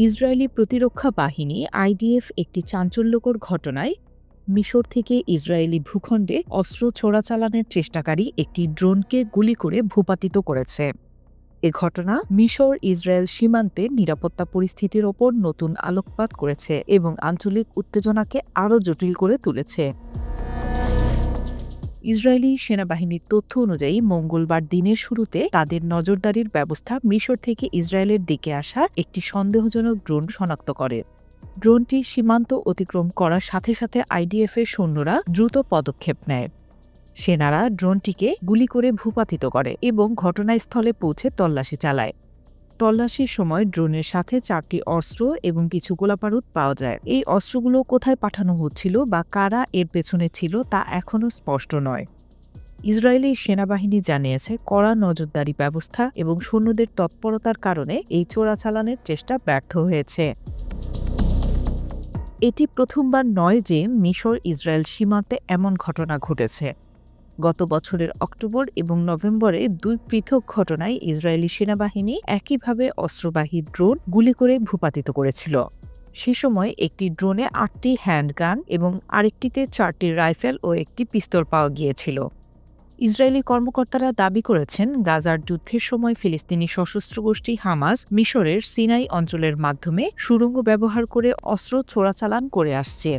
Israeli প্রতিরক্ষা বাহিনী IDF একটি চাঞ্চল্যকর ঘটনায় মিশর থেকে ইসরায়েলি ভূখণ্ডে অস্ত্র চোরাচালানের চেষ্টাকারী একটি ড্রোনকে গুলি করে ভূপাতিত করেছে। এ ঘটনা মিশর ইসরায়েল সীমান্তে নিরাপত্তা পরিস্থিতির ওপর নতুন আলোকপাত করেছে এবং আঞ্চলিক উত্তেজনাকে আরও জটিল করে তুলেছে। ইসরায়েলি সেনাবাহিনীর তথ্য অনুযায়ী মঙ্গলবার দিনের শুরুতে তাদের নজরদারির ব্যবস্থা মিশর থেকে ইসরায়েলের দিকে আসা একটি সন্দেহজনক ড্রোন শনাক্ত করে। ড্রোনটি সীমান্ত অতিক্রম করার সাথে সাথে আইডিএফের সৈন্যরা দ্রুত পদক্ষেপ নেয়। সেনারা ড্রোনটিকে গুলি করে ভূপাতিত করে এবং ঘটনাস্থলে পৌঁছে তল্লাশি চালায়। তল্লাশির সময় ড্রোনের সাথে 4টি অস্ত্র এবং কিছু গোলাবারুদ পাওয়া যায়। এই অস্ত্রগুলো কোথায় পাঠানো হচ্ছিল বা কারা এর পেছনে ছিল তা এখনও স্পষ্ট নয়। ইসরায়েলি সেনাবাহিনী জানিয়েছে কড়া নজরদারি ব্যবস্থা এবং সৈন্যদের তৎপরতার কারণে এই চোরাচালানের চেষ্টা ব্যর্থ হয়েছে। এটি প্রথমবার নয় যে মিশর ইসরায়েল সীমান্তে এমন ঘটনা ঘটেছে। গত বছরের অক্টোবর এবং নভেম্বরে 2 পৃথক ঘটনায় ইসরায়েলি সেনাবাহিনী একইভাবে অস্ত্রবাহী ড্রোন গুলি করে ভূপাতিত করেছিল। সে সময় একটি ড্রোনে 8টি হ্যান্ডগান এবং আরেকটিতে 4টি রাইফেল ও একটি পিস্তল পাওয়া গিয়েছিল। ইসরায়েলি কর্মকর্তারা দাবি করেছেন গাজার যুদ্ধের সময় ফিলিস্তিনি সশস্ত্র গোষ্ঠী হামাস মিশরের সিনাই অঞ্চলের মাধ্যমে সুড়ঙ্গ ব্যবহার করে অস্ত্র চোরাচালান করে আসছে।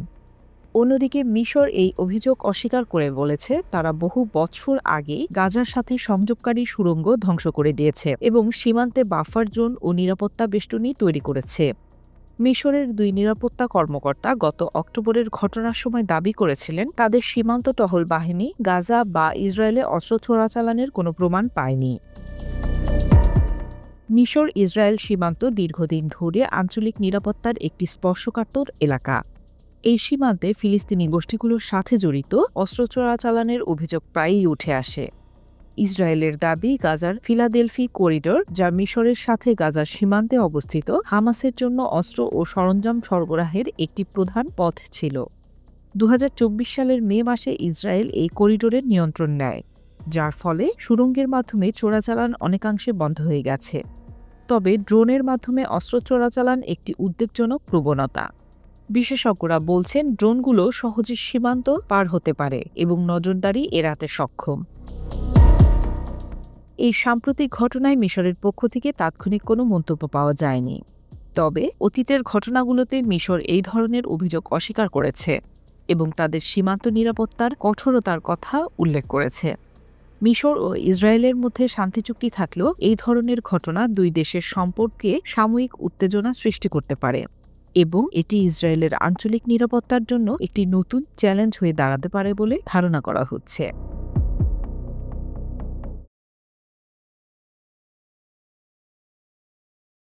অন্যদিকে মিশর এই অভিযোগ অস্বীকার করে বলেছে তারা বহু বছর আগেই গাজার সাথে সংযোগকারী সুড়ঙ্গ ধ্বংস করে দিয়েছে এবং সীমান্তে বাফার জোন ও নিরাপত্তা বেষ্টনী তৈরি করেছে। মিশরের 2 নিরাপত্তা কর্মকর্তা গত অক্টোবরের ঘটনার সময় দাবি করেছিলেন তাদের সীমান্ত টহল বাহিনী গাজা বা ইসরায়েলে অস্ত্র চোরাচালানের কোনো প্রমাণ পায়নি। মিশর ইসরায়েল সীমান্ত দীর্ঘদিন ধরে আঞ্চলিক নিরাপত্তার একটি স্পর্শকাতর এলাকা। এই সীমান্তে ফিলিস্তিনি গোষ্ঠীগুলোর সাথে জড়িত অস্ত্র চোরাচালানের অভিযোগ প্রায়ই উঠে আসে। ইসরায়েলের দাবি গাজার ফিলাদেলফি করিডোর, যা মিশরের সাথে গাজার সীমান্তে অবস্থিত, হামাসের জন্য অস্ত্র ও সরঞ্জাম সরবরাহের একটি প্রধান পথ ছিল। 2024 সালের মে মাসে ইসরায়েল এই করিডোরের নিয়ন্ত্রণ নেয়, যার ফলে সুড়ঙ্গের মাধ্যমে চোরাচালান অনেকাংশে বন্ধ হয়ে গেছে। তবে ড্রোনের মাধ্যমে অস্ত্র চোরাচালান একটি উদ্বেগজনক প্রবণতা। বিশেষজ্ঞরা বলছেন ড্রোনগুলো সহজে সীমান্ত পার হতে পারে এবং নজরদারি এড়াতে সক্ষম। এই সাম্প্রতিক ঘটনায় মিশরের পক্ষ থেকে তাৎক্ষণিক কোনো মন্তব্য পাওয়া যায়নি। তবে অতীতের ঘটনাগুলোতে মিশর এই ধরনের অভিযোগ অস্বীকার করেছে এবং তাদের সীমান্ত নিরাপত্তার কঠোরতার কথা উল্লেখ করেছে। মিশর ও ইসরায়েলের মধ্যে শান্তি চুক্তি থাকলেও এই ধরনের ঘটনা 2 দেশের সম্পর্কে সাময়িক উত্তেজনা সৃষ্টি করতে পারে এবং এটি ইসরায়েলের আঞ্চলিক নিরাপত্তার জন্য একটি নতুন চ্যালেঞ্জ হয়ে দাঁড়াতে পারে বলে ধারণা করা হচ্ছে।